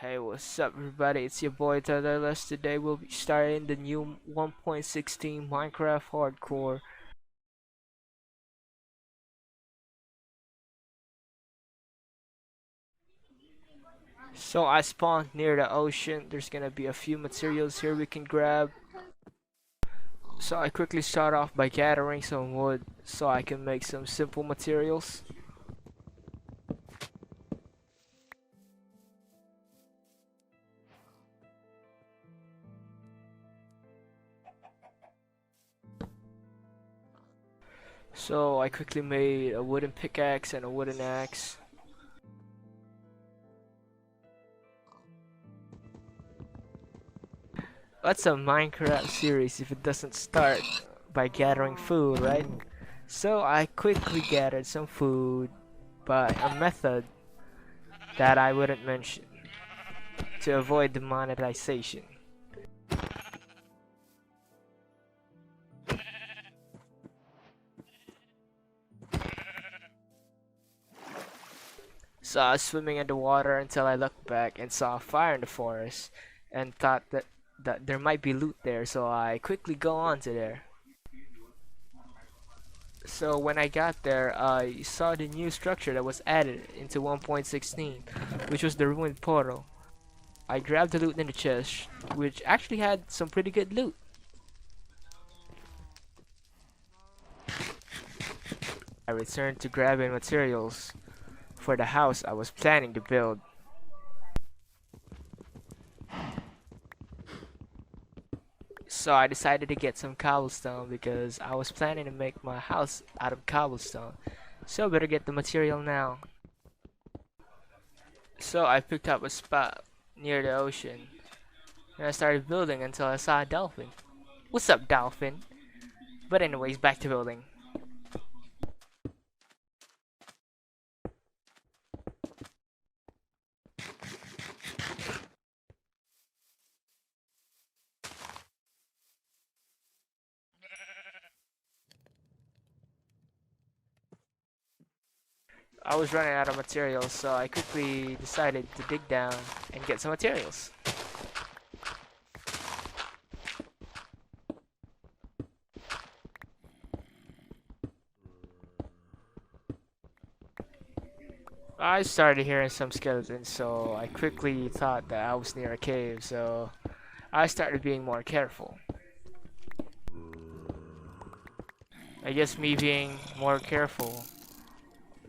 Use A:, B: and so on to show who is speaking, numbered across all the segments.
A: Hey, what's up, everybody? It's your boy Tatayless. Today we'll be starting the new 1.16 Minecraft Hardcore. So I spawned near the ocean. There's gonna be a few materials here we can grab. So I quickly start off by gathering some wood so I can make some simple materials. So I quickly made a wooden pickaxe and a wooden axe. What's a Minecraft series if it doesn't start by gathering food, right? So I quickly gathered some food by a method that I wouldn't mention to avoid the monetization. So I was swimming in the water until I looked back and saw a fire in the forest and thought that there might be loot there, so I quickly go on to there. So when I got there, I saw the new structure that was added into 1.16, which was the ruined portal. I grabbed the loot in the chest, which actually had some pretty good loot. I returned to grabbing materials for the house I was planning to build. So I decided to get some cobblestone because I was planning to make my house out of cobblestone. So better get the material now. So I picked up a spot near the ocean and I started building until I saw a dolphin. What's up, dolphin? But anyways, back to building. I was running out of materials, so I quickly decided to dig down and get some materials. I started hearing some skeletons, so I quickly thought that I was near a cave, so I started being more careful. I guess me being more careful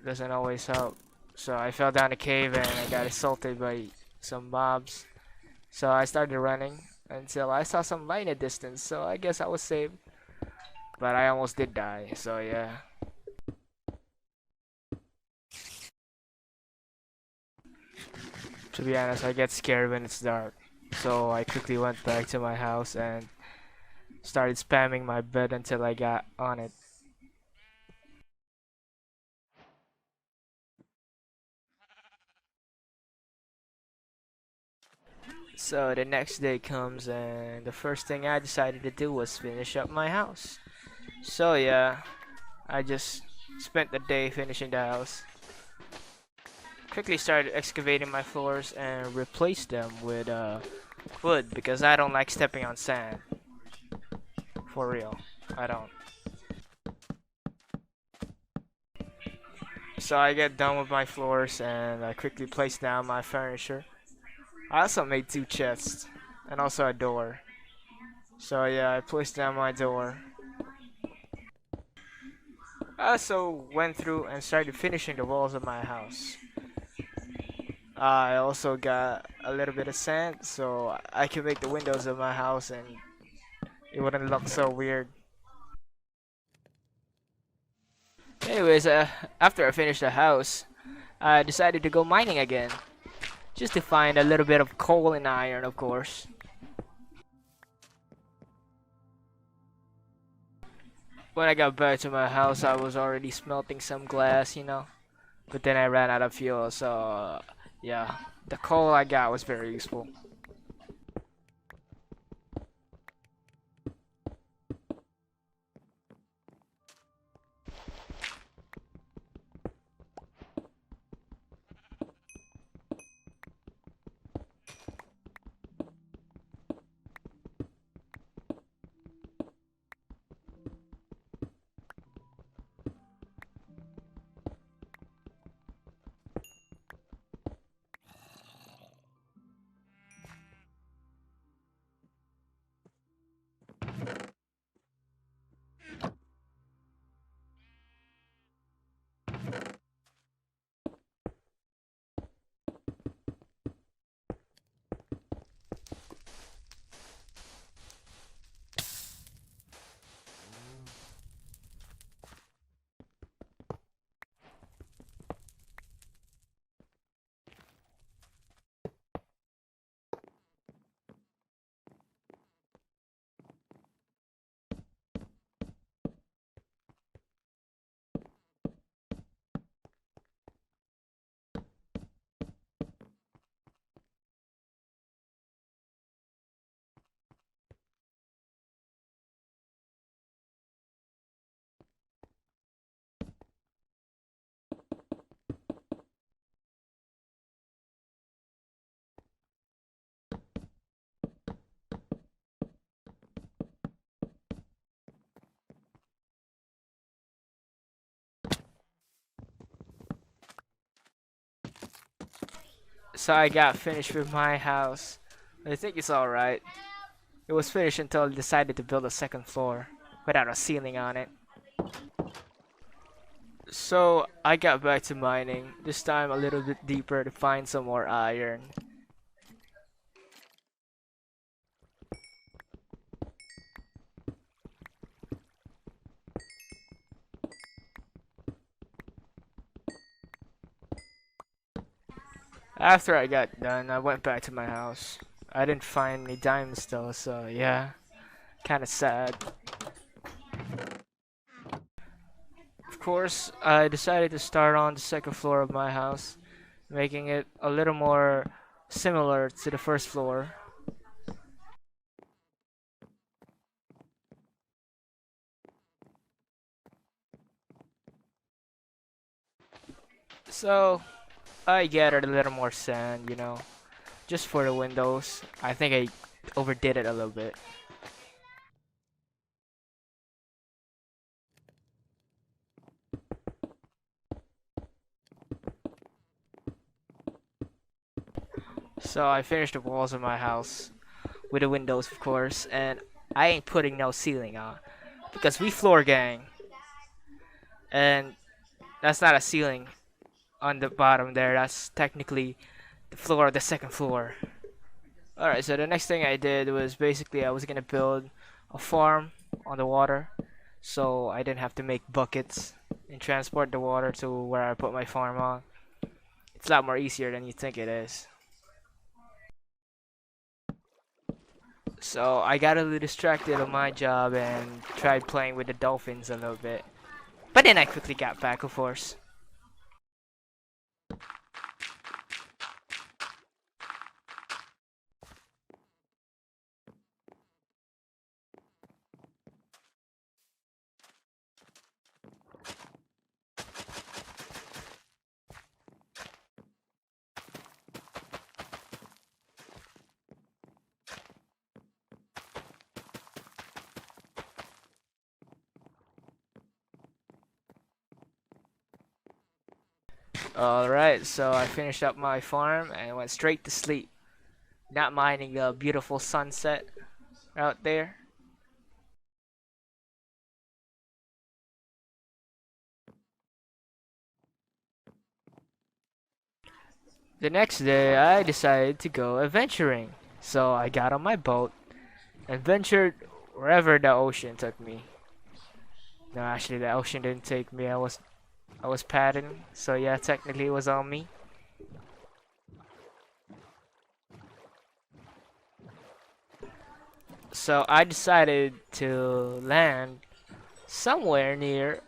A: doesn't always help. So I fell down a cave and I got assaulted by some mobs. So I started running until I saw some light in the distance, so I guess I was saved. But I almost did die, so yeah. To be honest, I get scared when it's dark. So I quickly went back to my house and started spamming my bed until I got on it. So the next day comes and the first thing I decided to do was finish up my house. So yeah, I just spent the day finishing the house. Quickly started excavating my floors and replaced them with wood because I don't like stepping on sand. For real, I don't. So I get done with my floors and I quickly place down my furniture. I also made two chests and also a door. So yeah, I placed down my door. I also went through and started finishing the walls of my house. I also got a little bit of sand so I can make the windows of my house and it wouldn't look so weird. Anyways, after I finished the house, I decided to go mining again. Just to find a little bit of coal and iron, of course. When I got back to my house, I was already smelting some glass. But then I ran out of fuel, so yeah, the coal I got was very useful. So I got finished with my house. I think it's alright. It was finished until I decided to build a second floor without a ceiling on it. So I got back to mining, this time a little bit deeper to find some more iron. After I got done, I went back to my house. I didn't find any diamonds though, so yeah, kinda sad. Of course, I decided to start on the second floor of my house, making it a little more similar to the first floor. So, I gathered a little more sand, just for the windows. I think I overdid it a little bit. So I finished the walls of my house with the windows, of course, and I ain't putting no ceiling on because we floor gang, and that's not a ceiling on the bottom there. That's technically the floor of the second floor. Alright, so the next thing I did was basically I was gonna build a farm on the water so I didn't have to make buckets and transport the water to where I put my farm on. It's a lot more easier than you think it is. So I got a little distracted on my job and tried playing with the dolphins a little bit. But then I quickly got back, of course. Alright, so I finished up my farm and went straight to sleep. Not minding the beautiful sunset out there. The next day, I decided to go adventuring. So I got on my boat and ventured wherever the ocean took me. No, actually, the ocean didn't take me. I was paddling, so yeah, technically it was on me. So I decided to land somewhere near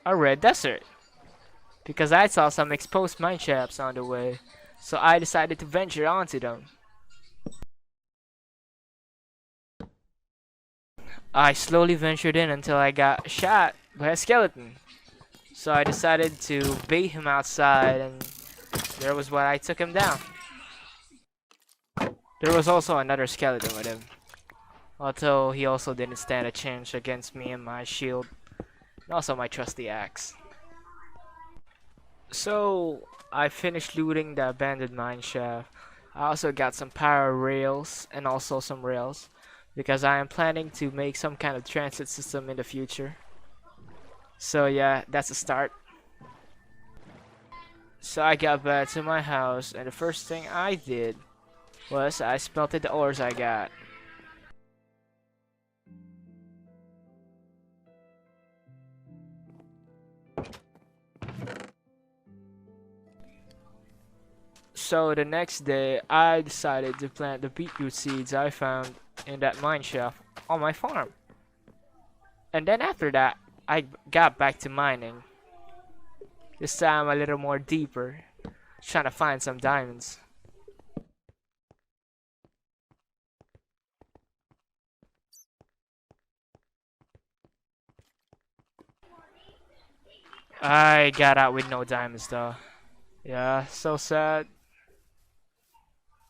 A: a red desert because I saw some exposed mine shafts on the way. So I decided to venture onto them. I slowly ventured in until I got shot by a skeleton. So I decided to bait him outside, and there was where I took him down. There was also another skeleton with him, although he also didn't stand a chance against me and my shield, and also my trusty axe. So I finished looting the abandoned mine shaft. I also got some power rails and also some rails because I am planning to make some kind of transit system in the future. So yeah, that's a start. So I got back to my house and the first thing I did was I smelted the ores I got. So the next day I decided to plant the beetroot seeds I found in that mine shaft on my farm. And then after that I got back to mining. This time a little more deeper, trying to find some diamonds. I got out with no diamonds though. Yeah, so sad.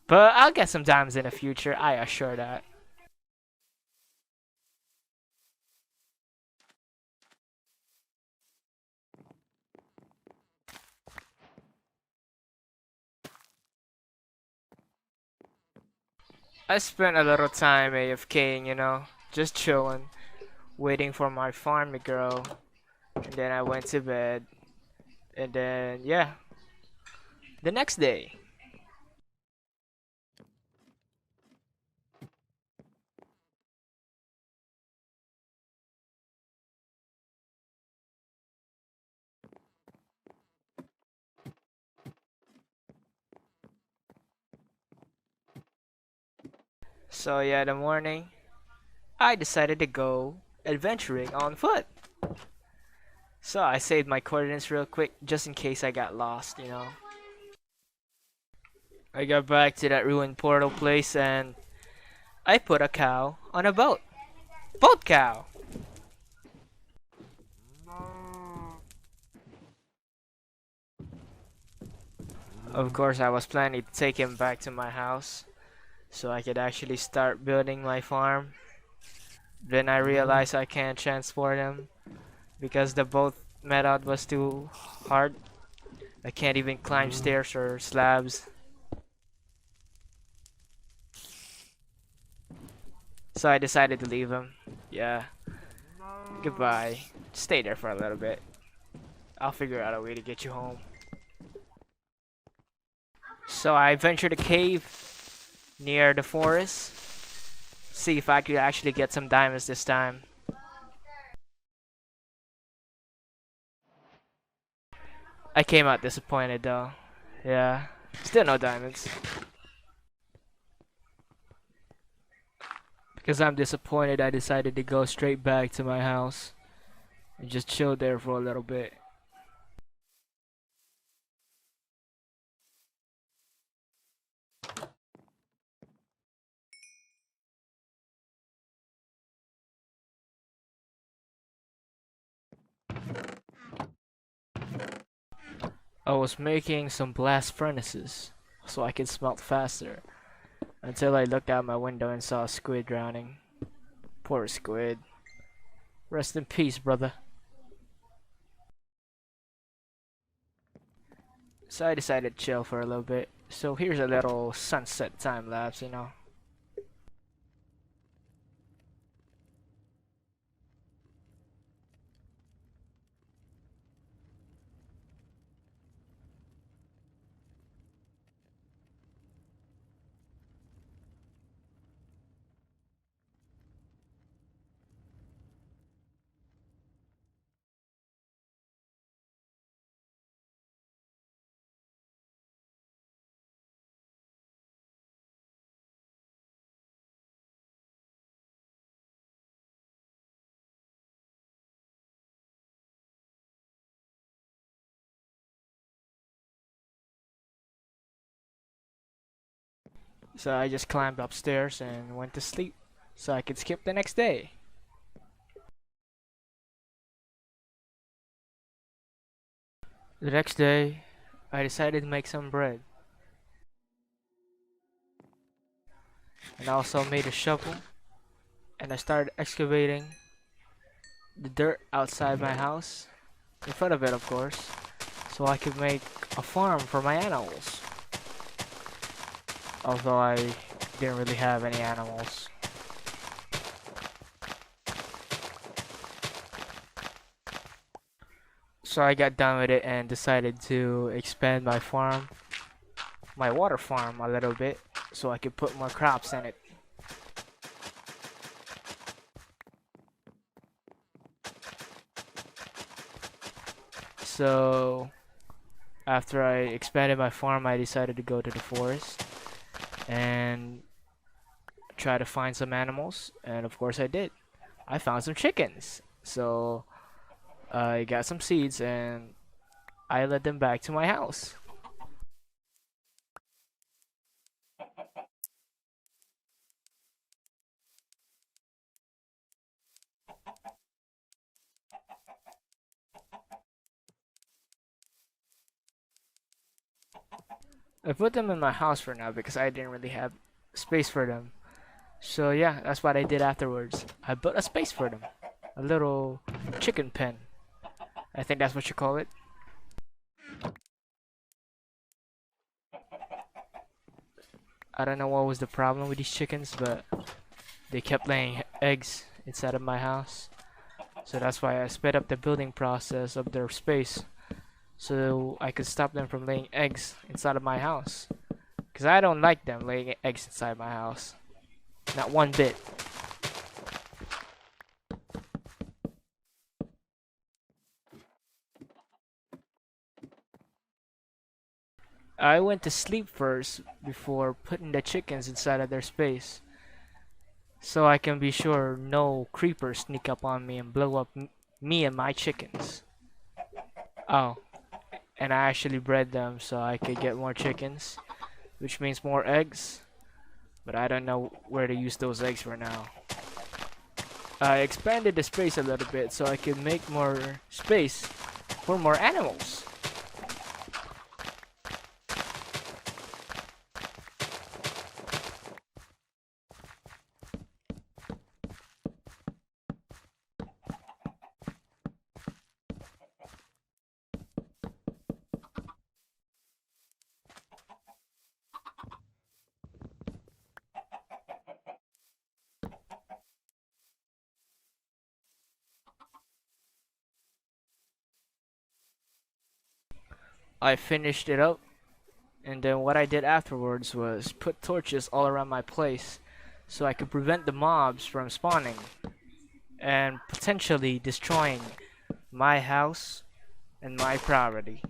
A: But I'll get some diamonds in the future, I assure that. I spent a little time AFKing, just chilling, waiting for my farm to grow. And then I went to bed. And then, yeah, the next day. So, yeah, the morning, I decided to go adventuring on foot. So, I saved my coordinates real quick just in case I got lost. I got back to that ruined portal place and I put a cow on a boat. Boat cow! Of course, I was planning to take him back to my house so I could actually start building my farm. Then I realized I can't transport him because the boat method was too hard. I can't even climb stairs or slabs. So I decided to leave him. Yeah, goodbye. Stay there for a little bit. I'll figure out a way to get you home. So I ventured a cave near the forest. See if I could actually get some diamonds this time. I came out disappointed though. Yeah, still no diamonds. Because I'm disappointed, I decided to go straight back to my house and just chill there for a little bit. I was making some blast furnaces so I could smelt faster until I looked out my window and saw a squid drowning. Poor squid. Rest in peace, brother. So I decided to chill for a little bit. So here's a little sunset time lapse. So I just climbed upstairs and went to sleep so I could skip the next day. The next day, I decided to make some bread and I also made a shovel and I started excavating the dirt outside my house, in front of it of course, so I could make a farm for my animals. Although I didn't really have any animals. So I got done with it and decided to expand my farm, my water farm a little bit, so I could put more crops in it. So after I expanded my farm, I decided to go to the forest and try to find some animals, and of course I did. I found some chickens. So I got some seeds and I led them back to my house. I put them in my house for now because I didn't really have space for them. So yeah, that's what I did afterwards. I built a space for them. A little chicken pen. I think that's what you call it. I don't know what was the problem with these chickens, but they kept laying eggs inside of my house. So that's why I sped up the building process of their space so I could stop them from laying eggs inside of my house. Because I don't like them laying eggs inside my house. Not one bit. I went to sleep first before putting the chickens inside of their space. So I can be sure no creepers sneak up on me and blow up me and my chickens. Oh, and I actually bred them so I could get more chickens, which means more eggs. But I don't know where to use those eggs for now. I expanded the space a little bit so I could make more space for more animals. I finished it up, and then what I did afterwards was put torches all around my place so I could prevent the mobs from spawning and potentially destroying my house and my property.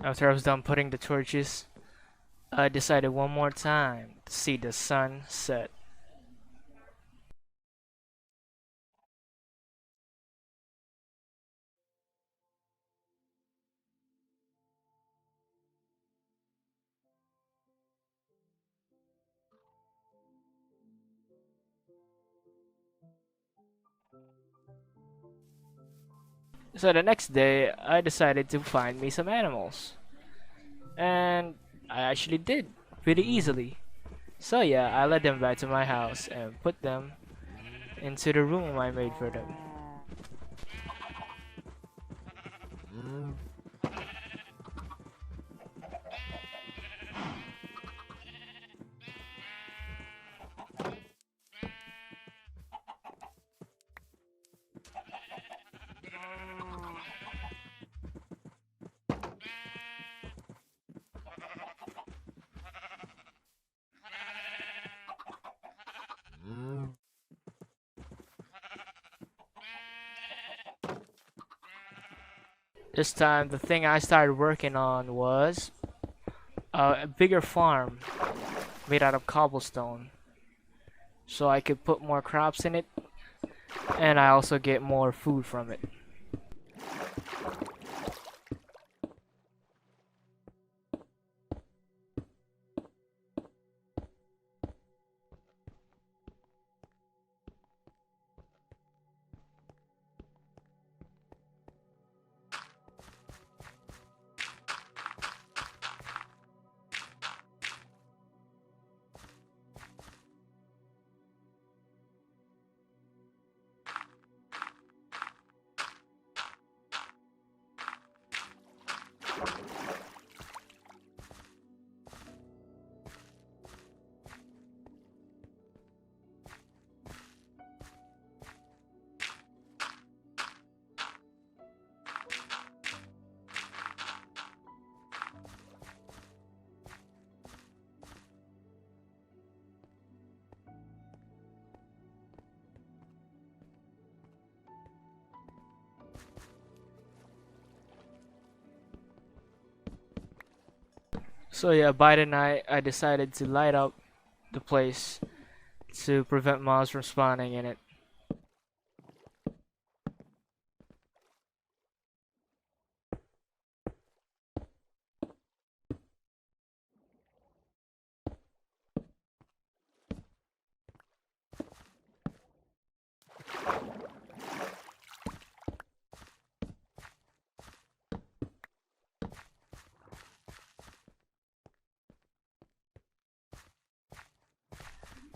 A: After I was done putting the torches, I decided one more time to see the sun set. So the next day, I decided to find me some animals. And I actually did, pretty easily. So yeah, I led them back to my house and put them into the room I made for them. This time, the thing I started working on was a bigger farm made out of cobblestone. So I could put more crops in it, and I also get more food from it. So yeah, by the night, I decided to light up the place to prevent mobs from spawning in it.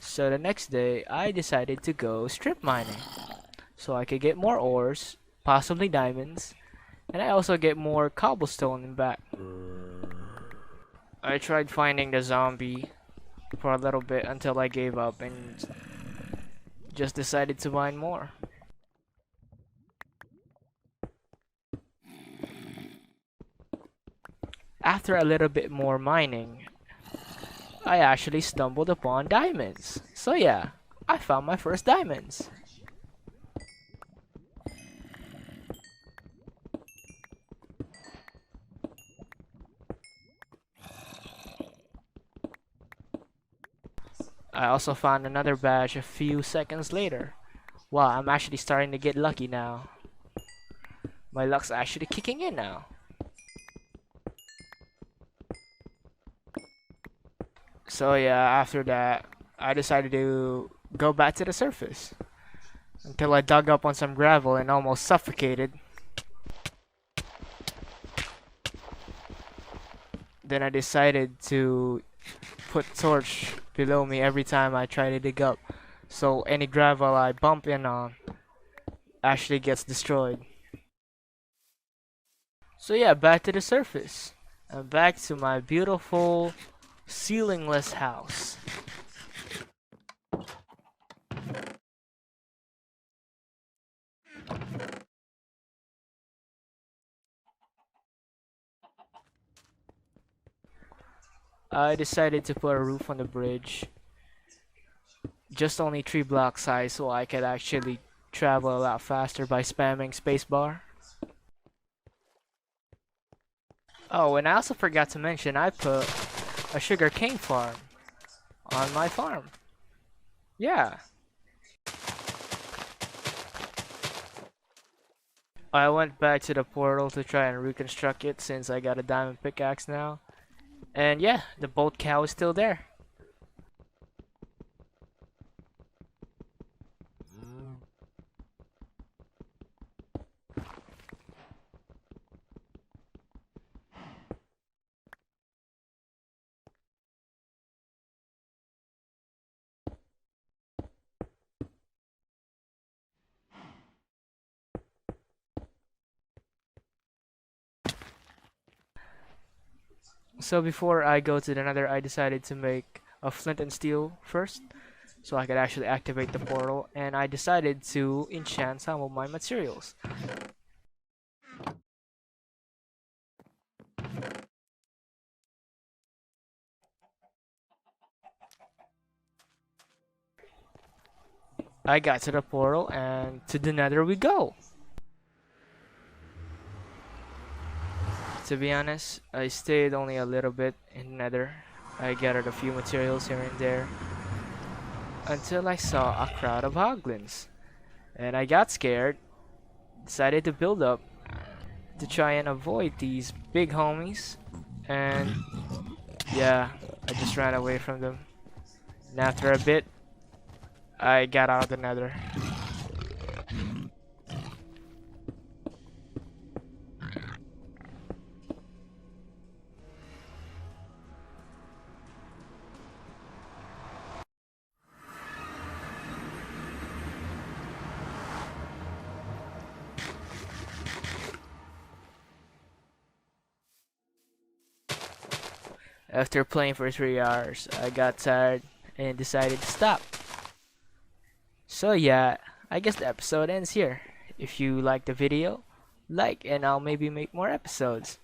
A: So the next day, I decided to go strip mining, so I could get more ores, possibly diamonds, and I also get more cobblestone and back. I tried finding the zombie for a little bit until I gave up and just decided to mine more. After a little bit more mining, I actually stumbled upon diamonds. So yeah, I found my first diamonds. I also found another badge a few seconds later. Wow, I'm actually starting to get lucky now. My luck's actually kicking in now. So yeah, after that, I decided to go back to the surface until I dug up on some gravel and almost suffocated. Then I decided to put torch below me every time I try to dig up, so any gravel I bump in on actually gets destroyed. So yeah, back to the surface and back to my beautiful ceilingless house. I decided to put a roof on the bridge, just only 3 blocks high, so I could actually travel a lot faster by spamming spacebar. Oh, and I also forgot to mention I put a sugarcane farm on my farm. Yeah. I went back to the portal to try and reconstruct it since I got a diamond pickaxe now. And yeah, the bolt cow is still there. So before I go to the nether, I decided to make a flint and steel first, so I could actually activate the portal, and I decided to enchant some of my materials. I got to the portal, and to the nether we go. To be honest, I stayed only a little bit in the nether. I gathered a few materials here and there until I saw a crowd of hoglins, and I got scared, decided to build up to try and avoid these big homies, and yeah, I just ran away from them. And after a bit, I got out of the nether. After playing for 3 hours, I got tired and decided to stop. So yeah, I guess the episode ends here. If you like the video, like and I'll maybe make more episodes.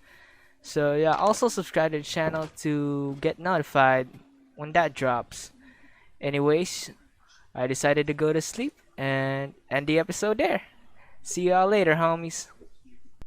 A: So yeah, also subscribe to the channel to get notified when that drops. Anyways, I decided to go to sleep and end the episode there. See y'all later, homies.